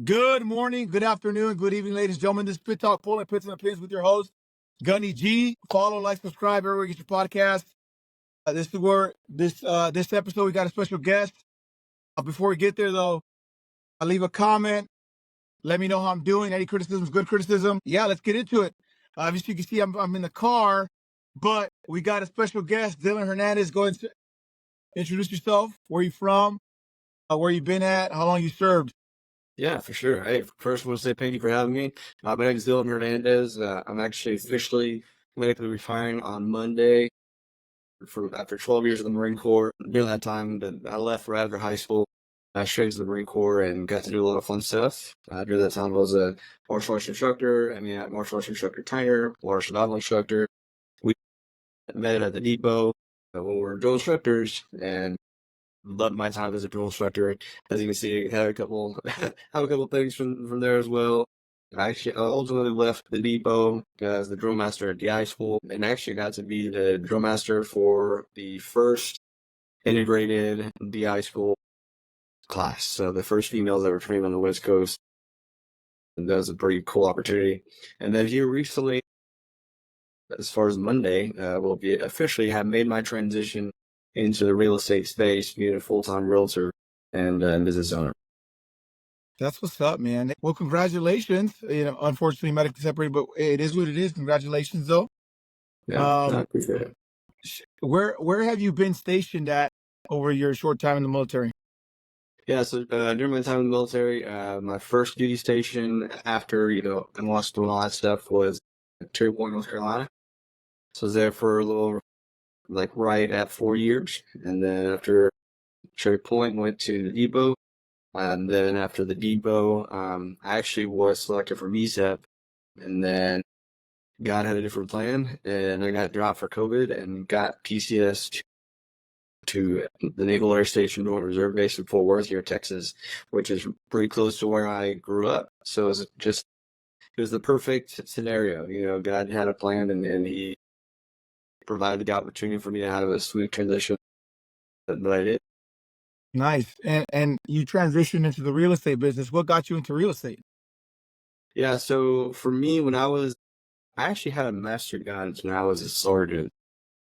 Good morning, good afternoon, good evening, ladies and gentlemen. This is Pit Talk, pulling pits and pins with your host, Gunny G. Follow, like, subscribe everywhere you get your podcast. This is where this episode we got a special guest. Before we get there, though, I'll leave a comment. Let me know how I'm doing. Any criticisms, good criticism. Yeah, let's get into it. As you can see, I'm in the car, but we got a special guest, Dylan Hernández. Go and introduce yourself. Where you from? Where you been at? How long you served? Yeah, for sure. Hey, first, I want to say thank you for having me. My name is Dylan Hernandez. I'm actually officially medically retiring on Monday after 12 years in the Marine Corps. During that time, I left right after high school, straight to the Marine Corps and got to do a lot of fun stuff. During that time, I was a martial arts instructor. Martial arts instructor trainer, martial survival instructor. We met at the depot when we were drill instructors, and loved my time as a drill instructor. As you can see, I had a couple things from there as well. I actually ultimately left the depot as the drill master at the high school, and actually got to be the drill master for the first integrated DI school class. So the first females that were trained on the West Coast. And that was a pretty cool opportunity. And then here recently, as far as Monday, will be officially have made my transition into the real estate space, being a full-time realtor and business owner. That's what's up, man. Well, congratulations. Unfortunately, medically separated, but it is what it is. Congratulations, though. Yeah, I Um, appreciate it. where have you been stationed at over your short time in the military? Yeah, so during my time in the military, my first duty station after, I lost doing all that stuff was Cherry Point, North Carolina. So I was there for a little, like right at 4 years. And then after Cherry Point, went to the depot. And then after the depot, I actually was selected for MESEP, and then God had a different plan, and I got dropped for COVID and got PCS to the Naval Air Station Joint Reserve Base in Fort Worth here, Texas, which is pretty close to where I grew up. So it was the perfect scenario. God had a plan, and He provided the opportunity for me to have a smooth transition that I did. Nice. And you transitioned into the real estate business. What got you into real estate? Yeah, so for me, I actually had a master guidance when I was a sergeant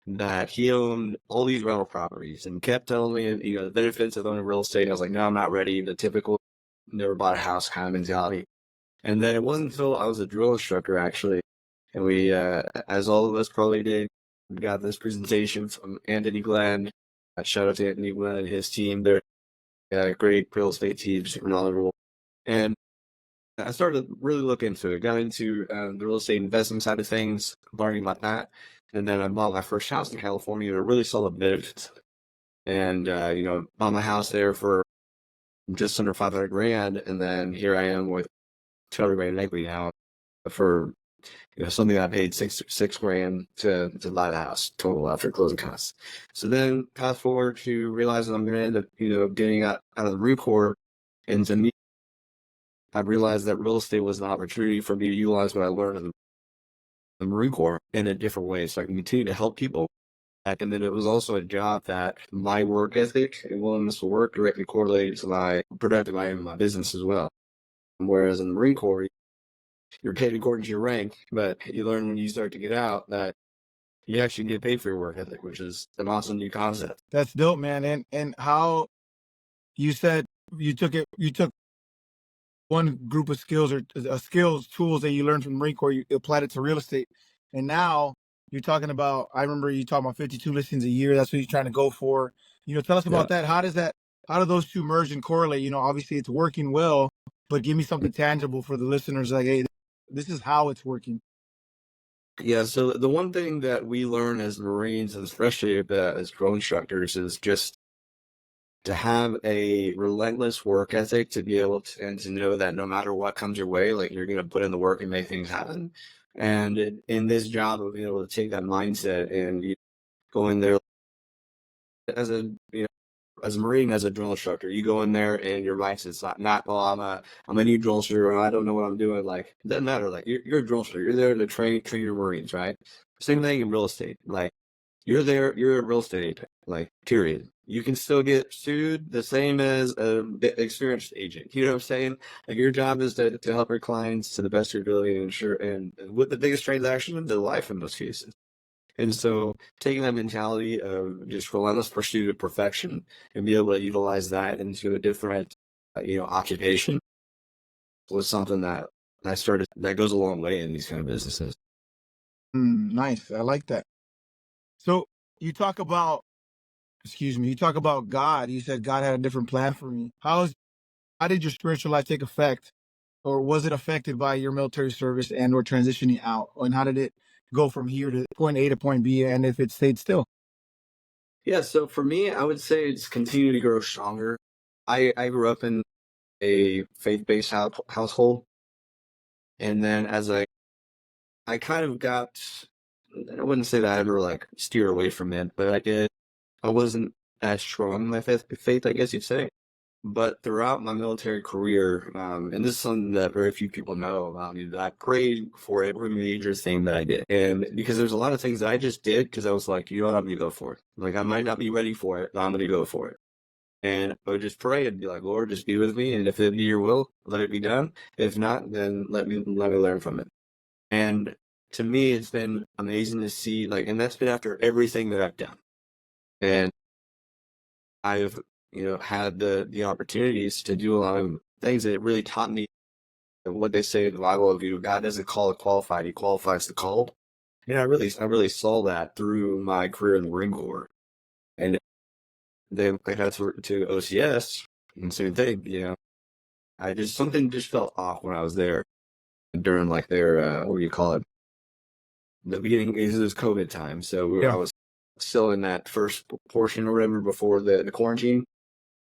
that he owned all these rental properties and kept telling me, the benefits of owning real estate. I was like, no, I'm not ready. The typical never bought a house kind of mentality. And then it wasn't until I was a drill instructor, actually, and we, as all of us probably did, we got this presentation from Anthony Glenn. Shout out to Anthony Glenn and his team. They're a great real estate team, super knowledgeable. And I started to really look into it, got into the real estate investment side of things, learning about that. And then I bought my first house in California and I really saw the benefits. And, bought my house there for just under 500 grand. And then here I am with 200 grand in equity now for, something that I paid six grand to buy the house total after closing costs. So then fast forward to realizing I'm going to end up, getting out of the Marine Corps. And to me, I realized that real estate was an opportunity for me to utilize what I learned in the Marine Corps in a different way, so I can continue to help people. And then it was also a job that my work ethic and willingness to work directly correlated to my productive I am in my business as well. Whereas in the Marine Corps, you're paid according to your rank, but you learn when you start to get out that you actually get paid for your work ethic, which is an awesome new concept. That's dope, man. And how you said you took one group of skills or skills, tools that you learned from the Marine Corps, you applied it to real estate. And now you're talking about, I remember you talking about 52 listings a year. That's what you're trying to go for. Tell us Yeah. about that. How do those two merge and correlate? Obviously it's working well, but give me something tangible for the listeners. Like, hey, this is how it's working. Yeah, so the one thing that we learn as Marines, and especially as drill instructors, is just to have a relentless work ethic, to be able to know that no matter what comes your way, like you're going to put in the work and make things happen. And in this job of being able to take that mindset and go in there as a as a Marine, as a drill instructor, you go in there and your mindset's not well, I'm a new drill instructor, or I don't know what I'm doing. Like, it doesn't matter. Like, you're a drill instructor. You're there to train your Marines, right? Same thing in real estate. Like, you're there, you're a real estate agent, like, period. You can still get sued the same as an experienced agent. You know what I'm saying? Like, your job is to help your clients to the best of your ability and ensure, and with the biggest transaction in their life in most cases. And so taking that mentality of just relentless pursuit of perfection and be able to utilize that into a different, occupation was something that I started, that goes a long way in these kind of businesses. Nice. I like that. So you talk about, excuse me, you talk about God. You said God had a different plan for me. How did your spiritual life take effect, or was it affected by your military service and or transitioning out? And how did it go from here to point A to point B, and if it stayed still? Yeah, so for me, I would say it's continued to grow stronger. I grew up in a faith-based household, and then I kind of got, I wouldn't say that I ever like steered away from it, but I did. I wasn't as strong in my faith, I guess you'd say. But throughout my military career, and this is something that very few people know about me, that I prayed for every major thing that I did. And because there's a lot of things that I just did because I was like, you know what, I'm going to go for it. Like, I might not be ready for it, but I'm going to go for it. And I would just pray and be like, Lord, just be with me. And if it be your will, let it be done. If not, then let me learn from it. And to me, it's been amazing to see, like, and that's been after everything that I've done. And I've, had the opportunities to do a lot of things that really taught me what they say in the Bible of, God doesn't call it qualified, he qualifies the called. And I really saw that through my career in the Marine Corps. And then I got to OCS and same thing, something just felt off when I was there during like their, what do you call it? The beginning of this COVID time. So I Yeah. was still in that first portion or whatever before the quarantine.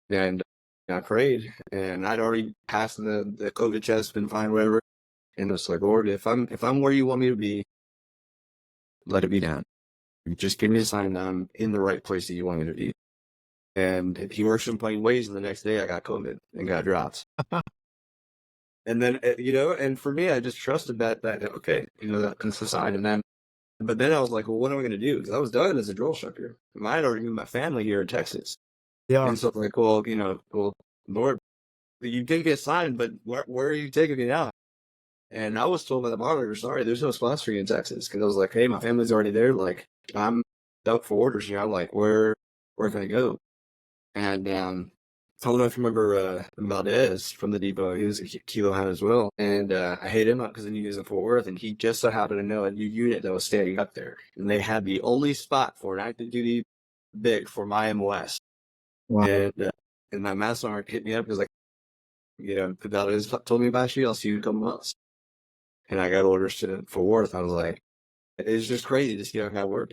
And I prayed, and I'd already passed the COVID test, been fine, whatever. And it's like, Lord, if I'm where you want me to be, let it be done. Just give me a sign that I'm in the right place that you want me to be. And he works in plain ways, and the next day I got COVID and got drops. And then, and for me, I just trusted that okay, that's the sign. And then, but then I was like, well, what am I going to do? Because I was done as a drill instructor. I had already moved my family here in Texas. Yeah. And so I'm like, well, Lord, you did get signed, but where are you taking me now? And I was told by the monitor, sorry, there's no spots for you in Texas. Because I was like, hey, my family's already there. Like, I'm up for orders here. I'm like, where can I go? And I don't know if you remember Valdez from the depot. He was a kilo hound as well. And I hit him up because I knew he was in Fort Worth. And he just so happened to know a new unit that was standing up there. And they had the only spot for an active duty big for my MOS. Wow. And my master sergeant hit me up because, like, Valdez told me about you. I'll see you in a couple months. And I got orders to Fort Worth. I was like, it's just crazy to see how I work.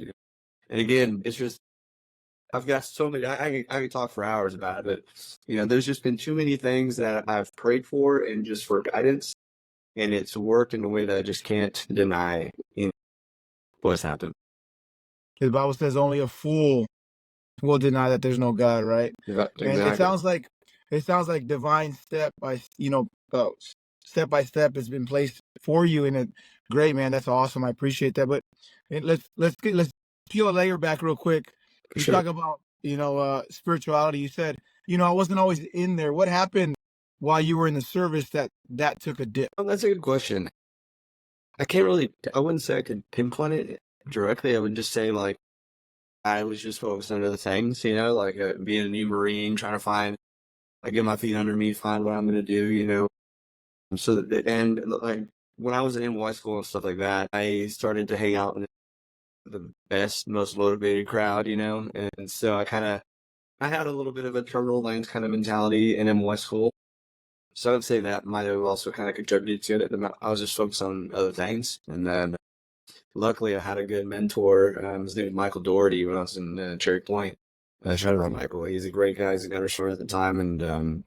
And again, it's just, I've got so many, I could talk for hours about it, but, there's just been too many things that I've prayed for and just for guidance. And it's worked in a way that I just can't deny, what's happened. The Bible says only a fool will deny that there's no God, right? Exactly. And it sounds like divine step by step has been placed for you in it. Great, man. That's awesome. I appreciate that. But let's peel a layer back real quick. For You sure. talk about, spirituality. You said, I wasn't always in there. What happened while you were in the service that took a dip? Well, that's a good question. I wouldn't say I could pinpoint it directly. I would just say, like, I was just focused on other things, like being a new Marine, trying to get my feet under me, find what I'm going to do, So and like when I was in NY school and stuff like that, I started to hang out with the best, most motivated crowd, and so I had a little bit of a terminal lanes kind of mentality in NY school. So I would say that might have also kind of contributed to it. I was just focused on other things, and then luckily I had a good mentor. His name was Michael Doherty when I was in Cherry Point. Shout out Michael. He's a great guy. He's a gunner at the time, and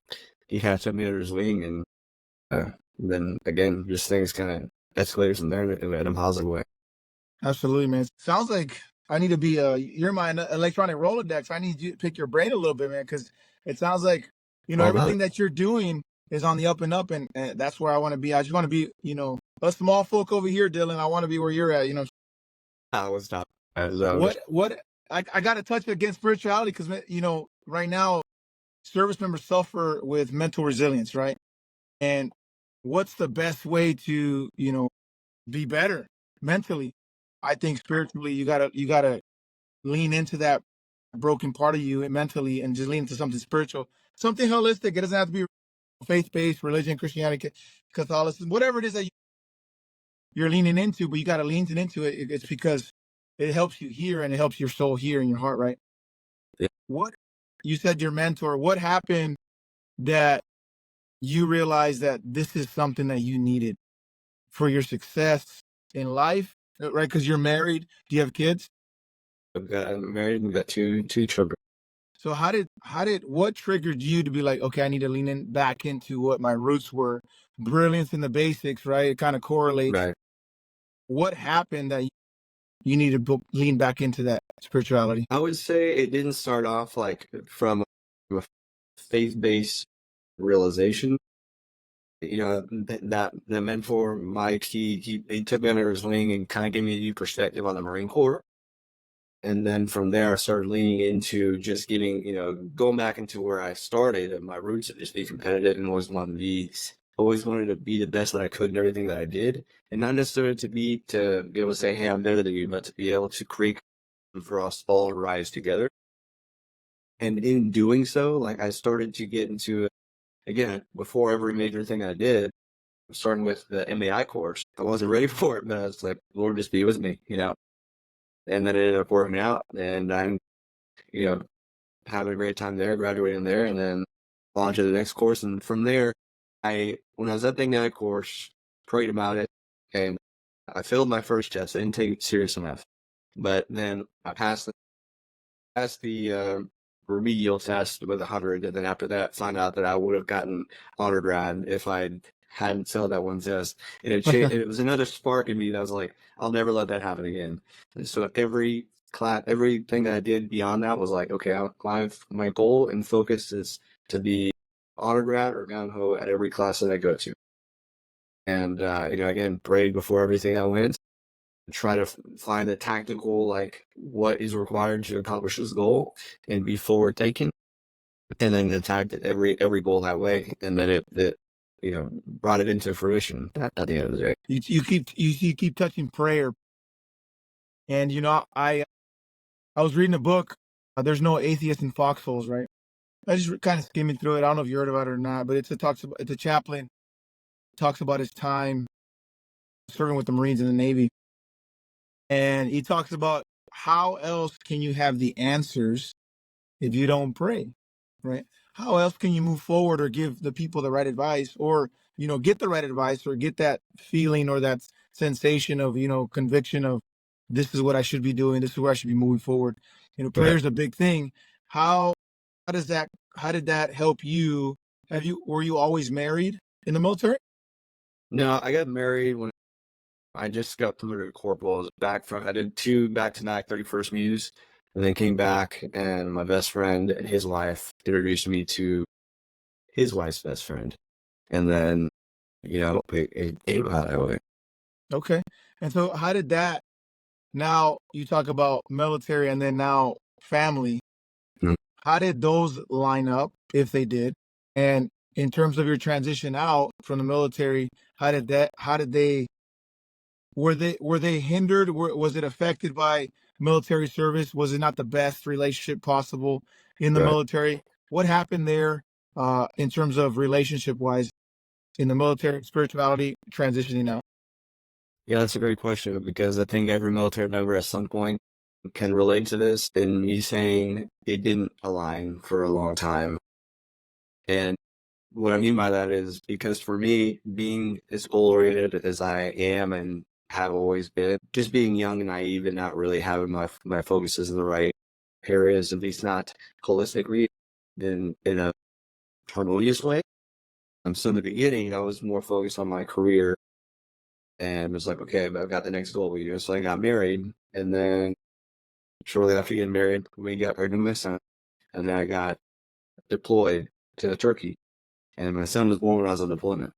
he kind of took me under his wing, and then again, just things kind of escalated from there in a positive way. Absolutely, man. Sounds like I need to be you're my electronic Rolodex. I need you to pick your brain a little bit, man, because it sounds like, All about everything it. that you're doing is on the up and up, and that's where I want to be. I just want to be, a small folk over here, Dylan. I want to be where you're at, I was top. What I got to touch against spirituality because, right now service members suffer with mental resilience, right? And what's the best way to, be better mentally? I think spiritually, you gotta lean into that broken part of you mentally and just lean into something spiritual, something holistic. It doesn't have to be faith-based religion, Christianity, Catholicism, whatever it is that you're leaning into, but you got to lean into it. It's because it helps you hear and it helps your soul hear in your heart, right? Yeah. What you said, your mentor, what happened that you realized that this is something that you needed for your success in life, right? Because you're married. Do you have kids? I'm married and we've got two children. So what triggered you to be like, okay, I need to lean in back into what my roots were, brilliance in the basics, right? It kind of correlates. Right. What happened that you need to lean back into that spirituality? I would say it didn't start off like from a faith-based realization. That the mentor, Mike, he took me under his wing and kind of gave me a new perspective on the Marine Corps. And then from there, I started leaning into just getting, going back into where I started and my roots of just be competitive and always wanted to be the best that I could in everything that I did. And not necessarily to be able to say, hey, I'm better than you, but to be able to create for us all to rise together. And in doing so, like I started to get into, again, before every major thing I did, starting with the MAI course, I wasn't ready for it, but I was like, Lord, just be with me, and then it ended up working out, and I'm, you know, having a great time there, graduating there, and then on to the next course. And from there, when I was at the night course, prayed about it, and I failed my first test. I didn't take it serious enough, but then I passed the remedial test with 100, and then after that, found out that I would have gotten honor grad if I hadn't failed that one test. And it was another spark in me that was like, I'll never let that happen again. And so everything that I did beyond that was like, okay, my goal and focus is to be honor grad or gung ho at every class that I go to. And again, prayed before everything I went. Try to find the tactical, like what is required to accomplish this goal and be forward thinking, and then attacked every goal that way, and then it brought it into fruition at the end of the day. You keep touching prayer, and I was reading a book. There's no atheist in foxholes, right? I just kind of skimming through it. I don't know if you heard about it or not, but it's a chaplain talks about his time serving with the Marines and the Navy, and he talks about how else can you have the answers if you don't pray, right? How else can you move forward or give the people the right advice, or get the right advice, or get that feeling or that sensation of conviction of this is what I should be doing, this is where I should be moving forward. Prayer is a big thing. How does that how did that help you? Were you always married in the military? No, I got married when I just got promoted to corporal. I did 2 back-to-back 31st Muse, and then came back, and my best friend and his wife introduced me to his wife's best friend, and then it came out that way. Okay. And so how did that, now you talk about military and then now family, Mm. how did those line up, if they did? And in terms of your transition out from the military, how did they, were they hindered? Was it affected by military service? Was it not the best relationship possible in the Right. military? What happened there in terms of relationship wise in the military, spirituality, transitioning out? Yeah, that's a great question, because I think every military member at some point can relate to this, and me saying it didn't align for a long time. And what I mean by that is because for me, being as goal-oriented as I am and have always been, just being young and naive and not really having my focuses in the right areas, at least not holistically, in a harmonious way. So in the beginning, I was more focused on my career and was like, okay, I've got the next goal. So I got married, and then shortly after getting married, we got pregnant with my son, and then I got deployed to Turkey, and my son was born when I was on deployment.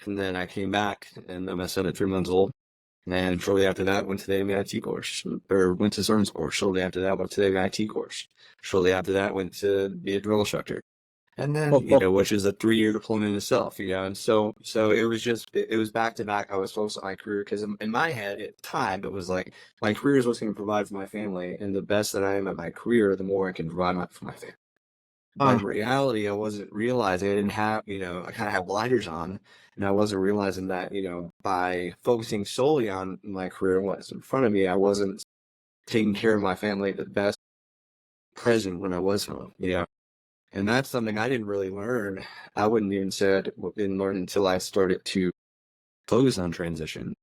And then I came back, and then my son at 3 months old, And shortly after that, went to the MIT course, or went to CERN's course. Shortly after that, went to the MIT course. Shortly after that, went to be a drill instructor. And then, which is a 3-year deployment in itself, and so it was just, it was back to back. I was focused on my career because in my head at the time, it was like, my career is what's going to provide for my family. And the best that I am at my career, the more I can provide for my family. But in reality, I wasn't realizing, I didn't have, I kind of had blinders on, and I wasn't realizing that, by focusing solely on my career and what's in front of me, I wasn't taking care of my family the best present when I was home, And that's something I didn't really learn. I wouldn't even say I didn't learn until I started to focus on transition.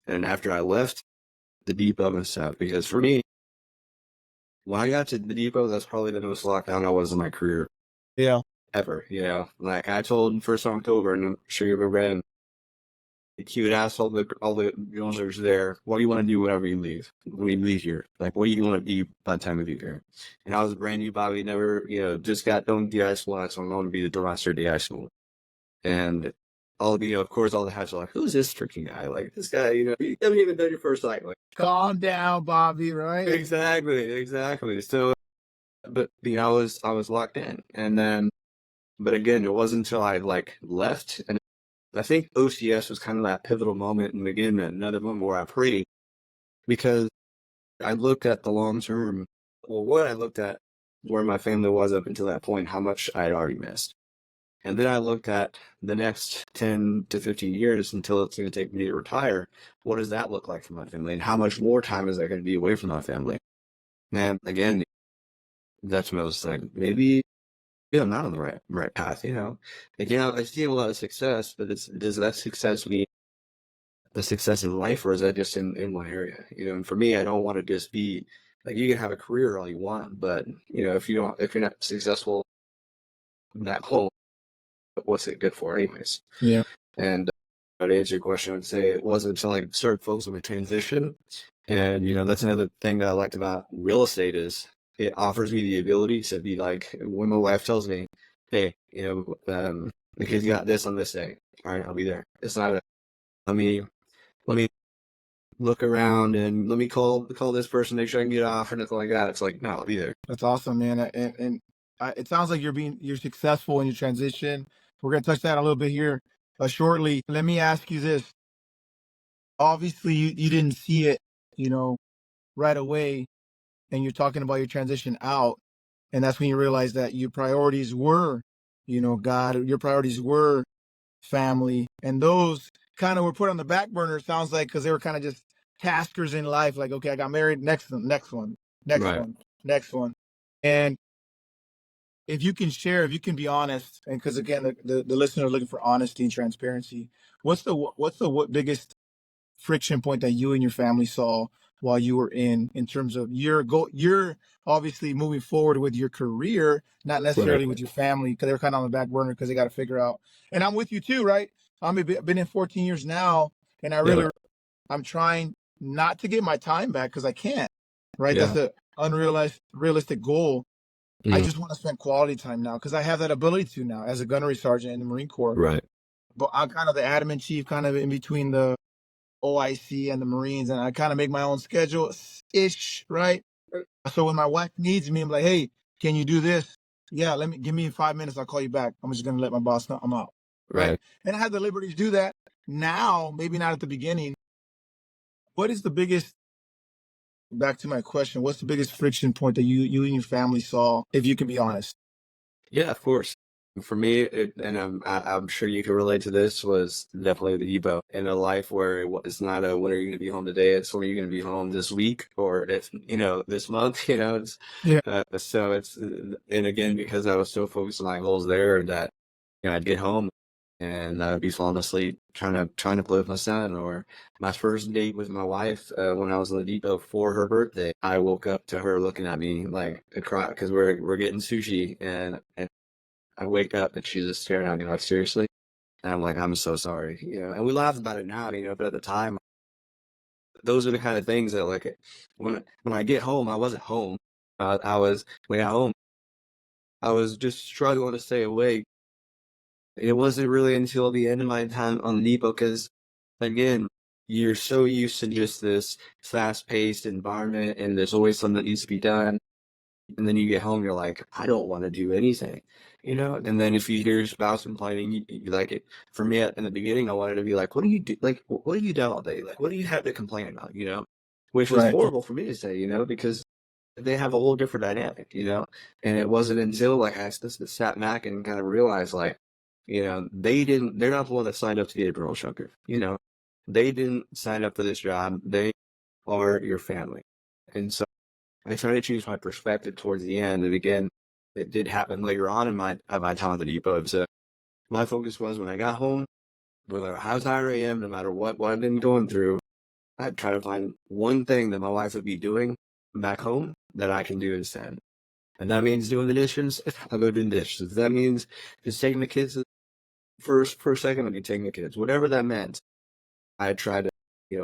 And after I left the depot and stuff, because for me, when I got to the depot, that's probably the most locked down I was in my career. Yeah. Ever, Like I told 1st of October, and I'm sure you've read, he would ask all the owners there, what do you want to do whenever you leave? When you leave here? Like, what do you want to be by the time you leave here? And I was brand new, Bobby, never, just got done with the high school, so I'm going to be the last year of the high school. And all, of course, all the hats are like, who's this freaking guy? Like, this guy, you haven't even done your first night. Like, calm down, Bobby, right? Exactly. So, but, I was locked in. And then, but again, it wasn't until I, left, and I think OCS was kind of that pivotal moment, and again, another moment where I prayed, because I looked at the long term, what I looked at where my family was up until that point, how much I had already missed. And then I looked at the next 10 to 15 years until it's going to take me to retire. What does that look like for my family? And how much more time is that going to be away from my family? And again, that's when I was like, maybe I'm not on the right path, Again, I see a lot of success, but does that success mean the success in life, or is that just in one area? And for me, I don't want to just be like, you can have a career all you want, but if you're not successful in that whole, what's it good for anyways? Yeah. And to answer your question, I would say it wasn't until I started focusing on the transition. And, that's another thing that I liked about real estate is it offers me the ability to be like, when my wife tells me, hey, the kids got this on this day, all right, I'll be there. It's not a, let me look around and let me call this person, make sure I can get off or nothing like that. It's like, no, I'll be there. That's awesome, man. And it sounds like you're successful in your transition. We're going to touch that a little bit here shortly. Let me ask you this. Obviously, you didn't see it, right away, and you're talking about your transition out. And that's when you realize that your priorities were, God, your priorities were family. And those kind of were put on the back burner, sounds like, because they were kind of just taskers in life. Like, okay, I got married, next one, next one, next Right. one, next one. And if you can share, if you can be honest, and because again, the listener are looking for honesty and transparency, what's the biggest friction point that you and your family saw while you were in terms of your goal? You're obviously moving forward with your career, not necessarily Right. with your family, because they're kind of on the back burner because they got to figure out. And I'm with you too, right? I've been in 14 years now, and I'm trying not to get my time back because I can't. Right? Yeah. That's the realistic goal. I Mhm. just want to spend quality time now because I have that ability to now as a gunnery sergeant in the Marine Corps. Right. But I'm kind of the admin chief, kind of in between the OIC and the Marines, and I kind of make my own schedule ish, right? So when my wife needs me, I'm like, hey, can you do this? Yeah, give me 5 minutes. I'll call you back. I'm just going to let my boss know I'm out. Right. Right. And I have the liberty to do that now, maybe not at the beginning. What is the biggest, back to my question, what's the biggest friction point that you and your family saw, if you can be honest? Yeah, of course. For me, and I'm sure you can relate to this, was definitely the depot in a life where it's not a when are you going to be home today? It's when are you going to be home this week or if this month. It's Yeah. so it's and again because I was so focused on my goals there that I'd get home and I'd be falling asleep trying to play with my son, or my first date with my wife when I was in the depot for her birthday. I woke up to her looking at me like a cry because we're getting sushi and I wake up and she's just staring at me like, seriously? And I'm like, I'm so sorry, and we laugh about it now, but at the time, those are the kind of things that like, when I get home, I wasn't home. When I got home, I was just struggling to stay awake. It wasn't really until the end of my time on the depot, because again, you're so used to just this fast-paced environment, and there's always something that needs to be done. And then you get home, you're like, I don't want to do anything, And then if you hear your spouse complaining, you like it. For me, in the beginning, I wanted to be like, what do you do? Like, what do you do all day? Like, what do you have to complain about? Which was Right. horrible for me to say, because they have a whole different dynamic, And it wasn't until like I just sat back and kind of realized, like, they're not the one that signed up to be a girl shucker, They didn't sign up for this job. They are your family. And so I tried to change my perspective towards the end. And again, it did happen later on in my time at the depot. So my focus was when I got home, no matter how tired I am, no matter what I've been going through, I'd try to find one thing that my wife would be doing back home that I can do instead. And that means doing the dishes, I'll go do the dishes. That means just taking the kids for a second, I'll be taking the kids. Whatever that meant, I tried to,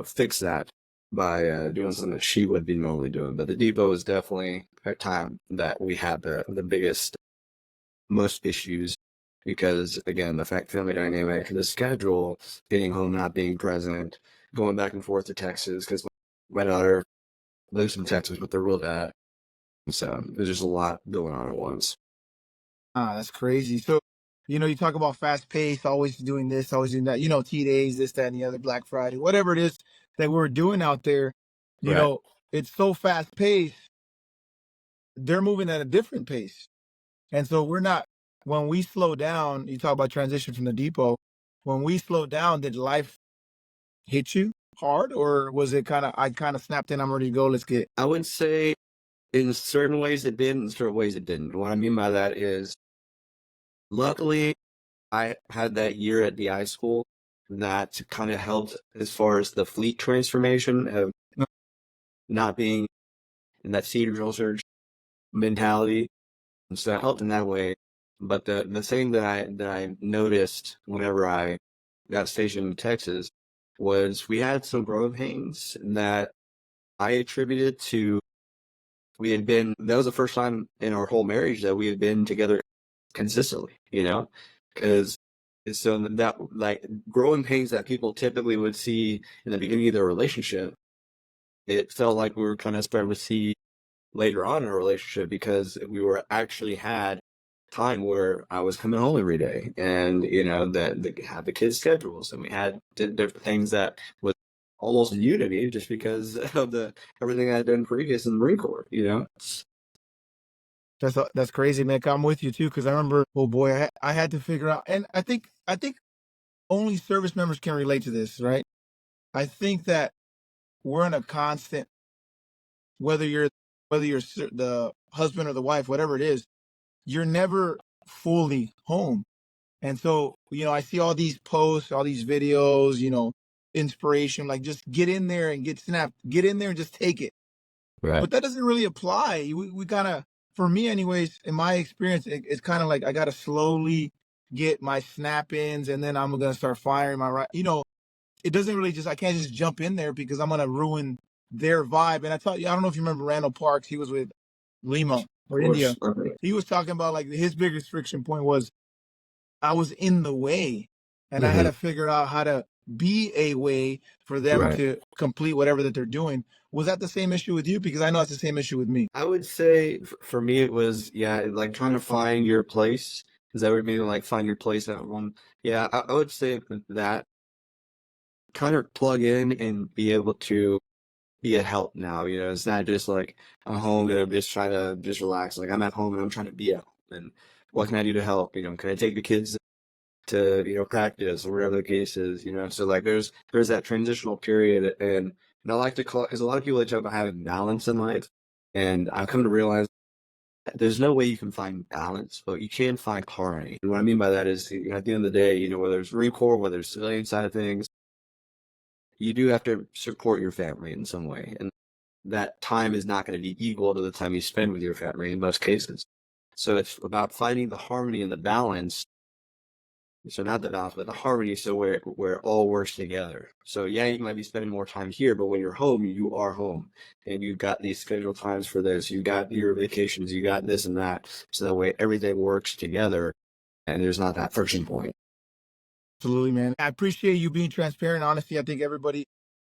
fix that by doing something that she would be normally doing. But the depot was definitely a time that we had the biggest, most issues because, again, the family dynamic, the schedule, getting home, not being present, going back and forth to Texas because my daughter lives in Texas with their real dad. So there's just a lot going on at once. That's crazy. So, you talk about fast pace, always doing this, always doing that, T days, this, that, and the other, Black Friday, whatever it is that we're doing out there, you Right. know, it's so fast paced, they're moving at a different pace. And so when we slow down, you talk about transition from the depot, when we slow down, did life hit you hard or was it I kind of snapped in, I'm ready to go, let's get. I would say in certain ways it did, in certain ways it didn't. What I mean by that is, luckily, I had that year at the high school that kind of helped as far as the fleet transformation of not being in that seed drill surge mentality. And so that helped in that way. But the thing that I noticed whenever I got stationed in Texas was we had some growing pains that I attributed to that was the first time in our whole marriage that we had been together consistently, because so that like growing pains that people typically would see in the beginning of their relationship, it felt like we were kind of starting to see later on in a relationship because we were actually had time where I was coming home every day and, that had the kids' schedules and we had different things that was almost new to me just because of everything I'd done previous in the Marine Corps. That's crazy, man. I'm with you too, because I remember, oh boy, I had to figure out, and I think only service members can relate to this, right? I think that we're in a constant, whether you're the husband or the wife, whatever it is, you're never fully home. And so, I see all these posts, all these videos, inspiration, like just get in there and get snapped, get in there and just take it. Right. But that doesn't really apply. We kind of, for me, anyways, in my experience, it's kind of like I got to slowly get my snap ins and then I'm going to start firing my right. It doesn't really I can't just jump in there because I'm going to ruin their vibe. And I tell you, I don't know if you remember Randall Parks. He was with Lima or Of India. course. Okay. He was talking about like his biggest friction point was I was in the way and I had Mhm. to figure out how to be a way for them Right. to complete whatever that they're doing. Was that the same issue with you? Because I know it's the same issue with me. I would say for me it was, yeah, like trying to find your place. Is that what you mean? Like find your place at one? Yeah, I would say that kind of plug in and be able to be a help now. It's not just like I'm home and I'm just trying to just relax. Like I'm at home and I'm trying to be at home. And what can I do to help? Can I take the kids to, practice or whatever the case is, So like there's that transitional period and I like to call it, because a lot of people that talk about having balance in life. And I've come to realize there's no way you can find balance, but you can find harmony. And what I mean by that is, at the end of the day, whether it's Marine Corps, whether it's civilian side of things, you do have to support your family in some way. And that time is not going to be equal to the time you spend with your family in most cases. So it's about finding the harmony and the balance. So not the balance, but the harmony. So where it all works together. So yeah, you might be spending more time here, but when you're home, you are home, and you've got these scheduled times for this. You got your vacations. You got this and that. So that way everything works together, and there's not that friction point. Absolutely, man. I appreciate you being transparent. Honestly, I think everybody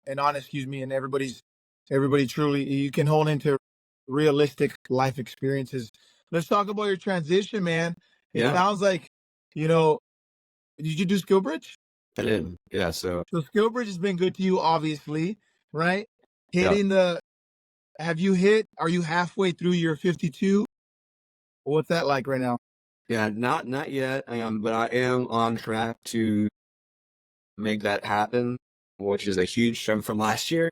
and honest, and everybody truly, you can hold into realistic life experiences. Let's talk about your transition, man. It Yeah, sounds like, you know, did you do SkillBridge? I did. Yeah, so So SkillBridge has been good to you, obviously, right? yeah, Hitting the, are you halfway through your 52? What's that like right now? yeah, not yet. But I am on track to make that happen, which is a huge jump from last year.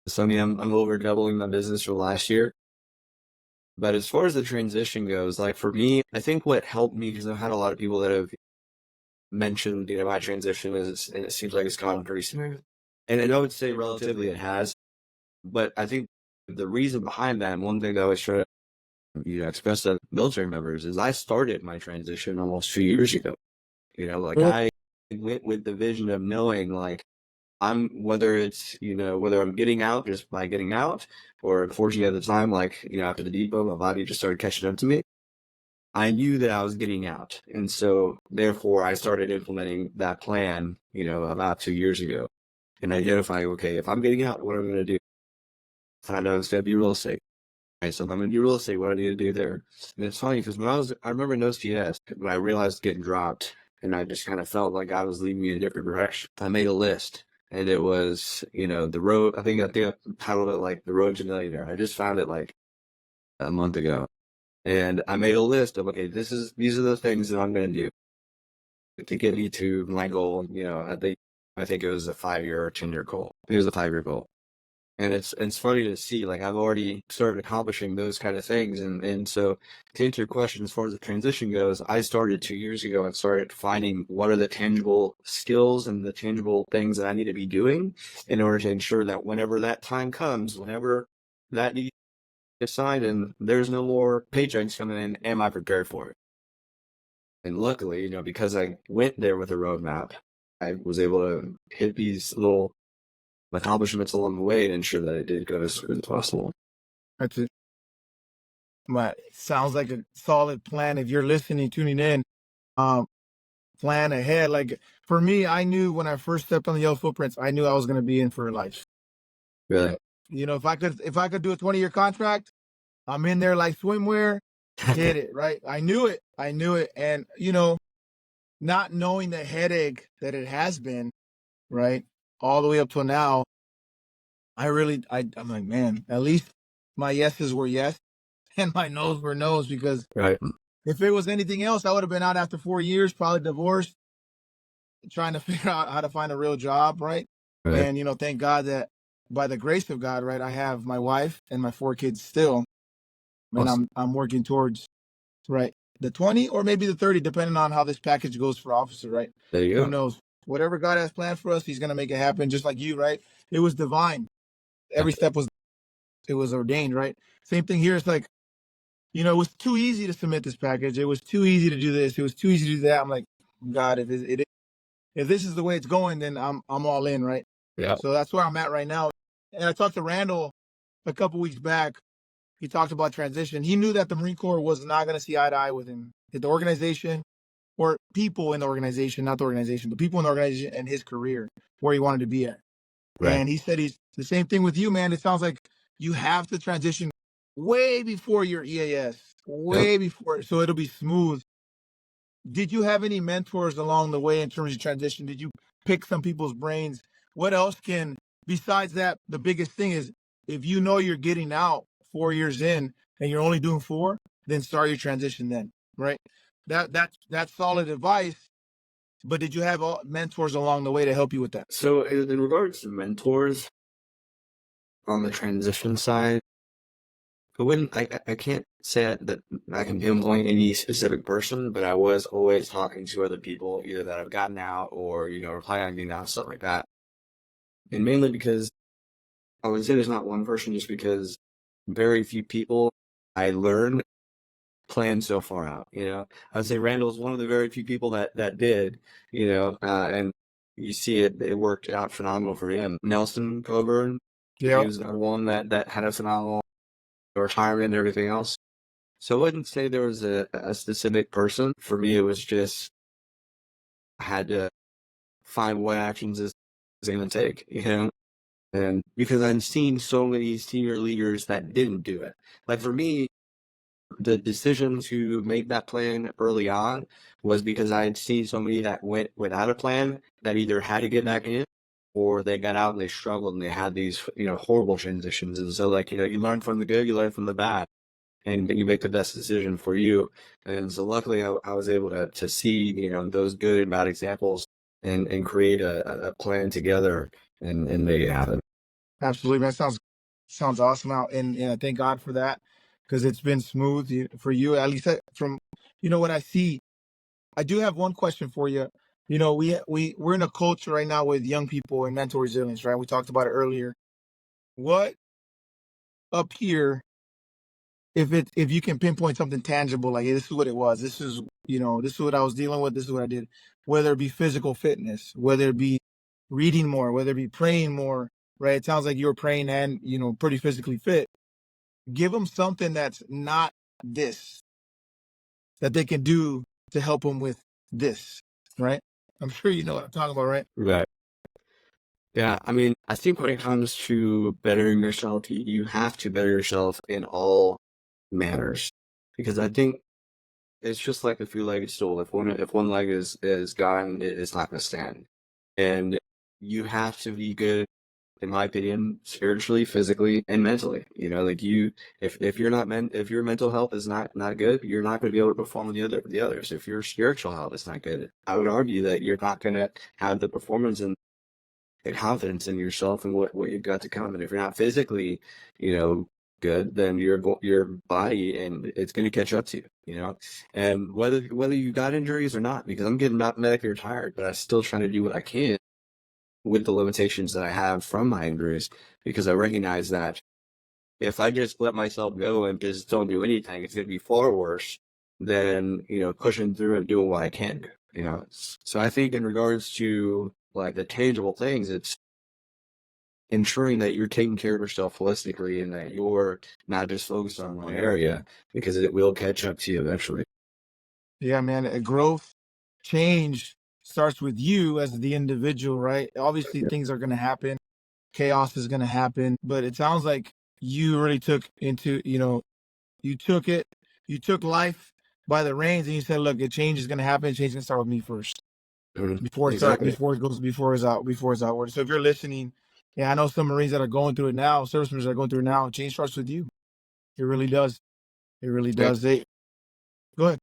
So I mean, I'm over doubling my business from last year. But as far as the transition goes, like for me, I think what helped me, because I've had a lot of people that have mentioned, my transition is, and it seems like it's gone pretty smooth. And I would say relatively it has, but I think the reason behind that, and one thing that I always try to, express to military members is I started my transition almost 2 years ago. Like Well, I went with the vision of knowing like whether it's, whether I'm getting out just by getting out, or unfortunately at the time, like, after the depot, my body just started catching up to me. I knew that I was getting out. And so therefore I started implementing that plan, about 2 years ago, and identifying, okay, if I'm getting out, what am I going to do? And I know it's going to be real estate. Right, so if I'm going to do real estate, what do I need to do there? And it's funny because I remember in OCS, when I realized getting dropped, and I just kind of felt like God was leading me in a different direction. I made a list, and it was, the road. I think I titled it like the road to millionaire. I just found it like a month ago, and I made a list of, okay, these are the things that I'm going to do to get me to my goal. I think it was a 5-year or 10-year goal. It was a 5-year goal. And it's funny to see, like, I've already started accomplishing those kind of things. And so to answer your question, as far as the transition goes, I started 2 years ago and started finding what are the tangible skills and the tangible things that I need to be doing in order to ensure that whenever that time comes, whenever that needs to get signed and there's no more paychecks coming in, am I prepared for it? And luckily, because I went there with a roadmap, I was able to hit these little accomplishments along the way and ensure that it did go as smooth as possible. that's it. But it sounds like a solid plan. If you're listening, tuning in, um, plan ahead. Like for me, I knew when I first stepped on the yellow footprints, I knew I was going to be in for life. Really? If I could do a 20-year contract, I'm in there like swimwear, hit it, right? I knew it. And, not knowing the headache that it has been, right? All the way up till now, I'm like, man, at least my yeses were yes and my no's were no's, because Right. if it was anything else, I would have been out after 4 years, probably divorced, trying to figure out how to find a real job, right? Right. And, thank God that by the grace of God, right, I have my wife and my 4 kids still, and Awesome. I'm working towards, right, the 20 or maybe the 30, depending on how this package goes for officer, right? There you Who go. knows? Whatever God has planned for us, He's gonna make it happen. Just like you, right? It was divine. Every step was ordained, right? Same thing here. It's like, it was too easy to submit this package. It was too easy to do this. It was too easy to do that. I'm like, God, if this is the way it's going, then I'm all in, right? Yeah. So that's where I'm at right now. And I talked to Randall a couple weeks back. He talked about transition. He knew that the Marine Corps was not going to see eye to eye with him. The organization, or people in the organization, not the organization, but people in the organization and his career, where he wanted to be at. Right. And he said he's the same thing with you, man. It sounds like you have to transition way before your EAS, Yep. way before, so it'll be smooth. Did you have any mentors along the way in terms of transition? Did you pick some people's brains? What else can, besides that, the biggest thing is, if you know you're getting out 4 years in and you're only doing four, then start your transition then, right? That's solid advice. But did you have mentors along the way to help you with that? So in regards to mentors on the transition side, I can't say that I can pinpoint any specific person, but I was always talking to other people, either that have gotten out or, are planning on getting out, stuff like that. And mainly because I would say there's not one person, just because very few people I learned plan so far out. I would say Randall's one of the very few people that did, and you see it worked out phenomenal for him. Nelson Coburn, he Yeah. was the one that had a phenomenal retirement and everything else. So I wouldn't say there was a specific person. For me, it was just I had to find what actions is going to take, And because I've seen so many senior leaders that didn't do it. Like for me, the decision to make that plan early on was because I had seen somebody that went without a plan that either had to get back in or they got out and they struggled and they had these, horrible transitions. And so like, you learn from the good, you learn from the bad, and you make the best decision for you. And so luckily I was able to see, those good and bad examples and create a plan together and make it happen. Absolutely, man. Sounds awesome out, and I thank God for that because it's been smooth for you. At least from what I see. I do have one question for you. We're in a culture right now with young people and mental resilience, right? We talked about it earlier. What up here, if you can pinpoint something tangible, like, hey, this is what it was. This is what I was dealing with. This is what I did. Whether it be physical fitness, whether it be reading more, whether it be praying more, right? It sounds like you were praying and pretty physically fit. Give them something that's not this that they can do to help them with this, right? I'm sure you know what I'm talking about, right? Right. Yeah, I mean, I think when it comes to bettering yourself, you have to better yourself in all manners. Because I think it's just like a three-legged stool. If one leg is gone, it's not going to stand. And you have to be good, in my opinion, spiritually, physically, and mentally. Like if if your mental health is not good, you're not going to be able to perform the others. If your spiritual health is not good, I would argue that you're not going to have the performance and confidence in yourself and what you've got to come. And if you're not physically, good, then your body and it's going to catch up to you. And whether you got injuries or not, because I'm getting not medically retired, but I still trying to do what I can with the limitations that I have from my injuries, because I recognize that if I just let myself go and just don't do anything, it's going to be far worse than, pushing through and doing what I can do. So I think in regards to like the tangible things, it's ensuring that you're taking care of yourself holistically and that you're not just focused on one area, because it will catch up to you eventually. Yeah, man. Growth, change starts with you as the individual, right? Obviously, Yeah. things are going to happen. Chaos is going to happen, but it sounds like you really you took it, you took life by the reins, and you said, "Look, a change is going to happen. Change is going to start with me first Exactly. before it's outward." So if you're listening, yeah, I know some Marines that are going through it now, service members that are going through it now. Change starts with you. It really does. It really Yeah. does. Go ahead.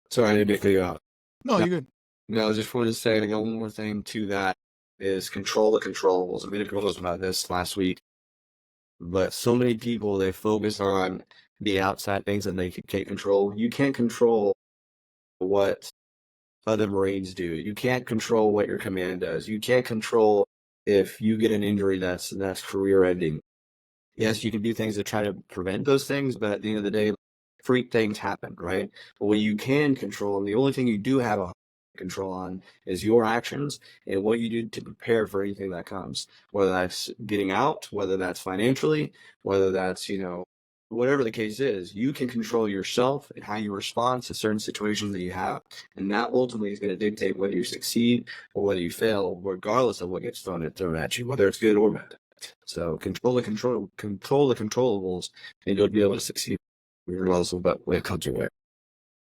Sorry, I didn't make you out. No, No, you're good. no, I just wanted to say one more thing to that is control the controllables. I made a post about this last week, but so many people, they focus on the outside things that they can't control. You can't control what other Marines do. You can't control what your command does. You can't control if you get an injury that's career ending. Yes, you can do things to try to prevent those things, but at the end of the day, freak things happen, right? But what you can control, and the only thing you do have a control on, is your actions and what you do to prepare for anything that comes, whether that's getting out, whether that's financially, whether that's, whatever the case is. You can control yourself and how you respond to certain situations that you have. And that ultimately is going to dictate whether you succeed or whether you fail, regardless of what gets thrown at you, whether it's good or bad. So control the controllables, and you'll be able to succeed regardless of what it comes your way.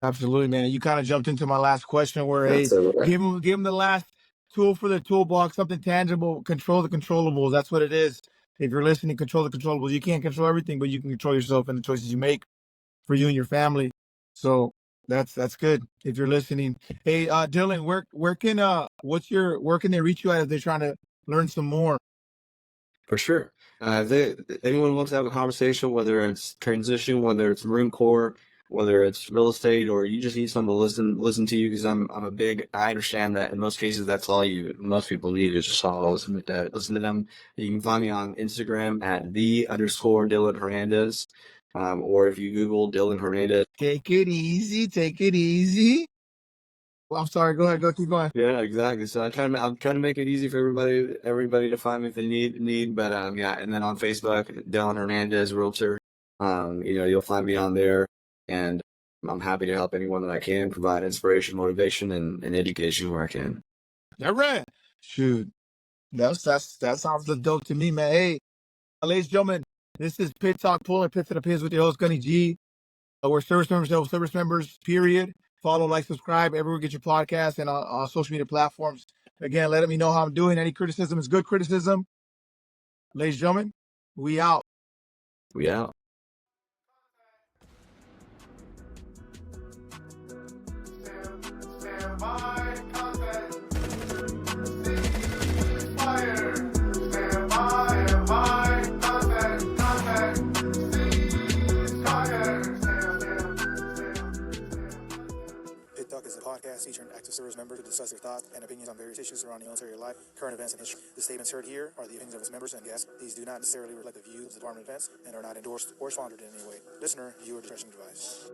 Absolutely, man. You kind of jumped into my last question where, hey, That's it. give them the last tool for the toolbox, something tangible. Control the controllables. That's what it is. If you're listening, control the controllables. You can't control everything, but you can control yourself and the choices you make for you and your family. So that's good. If you're listening, hey, Dylan, where can they reach you at if they're trying to learn some more? For sure. Anyone wants to have a conversation, whether it's transition, whether it's Marine Corps, whether it's real estate, or you just need someone to listen to you, because I understand that in most cases that's all most people need is just someone to listen to them. You can find me on Instagram at _Dylan Hernandez, or if you Google Dylan Hernandez. Take it easy. Take it easy. Well, I'm sorry. Go ahead. Go keep going. Yeah, exactly. So I'm trying to make it easy for everybody to find me if they need. But yeah, and then on Facebook, Dylan Hernandez Realtor. You'll find me on there, and I'm happy to help anyone that I can, provide inspiration, motivation, and education where I can. All right. Shoot. That sounds dope to me, man. Hey, ladies and gentlemen, this is Pit Talk, pulling pits to the pins with your host Gunny G. We're service members, no service members. Period. Follow, like, subscribe everywhere you get your podcast and on social media platforms. Again, let me know how I'm doing. Any criticism is good criticism. Ladies and gentlemen, we out. We out. Stand by, contact, cease fire. Stand by, contact, cease fire. Pit Talk is a podcast featuring active service members who discuss their thoughts and opinions on various issues surrounding military life, current events, and history. The statements heard here are the opinions of its members and guests. These do not necessarily reflect the views of the Department of Defense and are not endorsed or sponsored in any way. Listener, viewer discretion advised.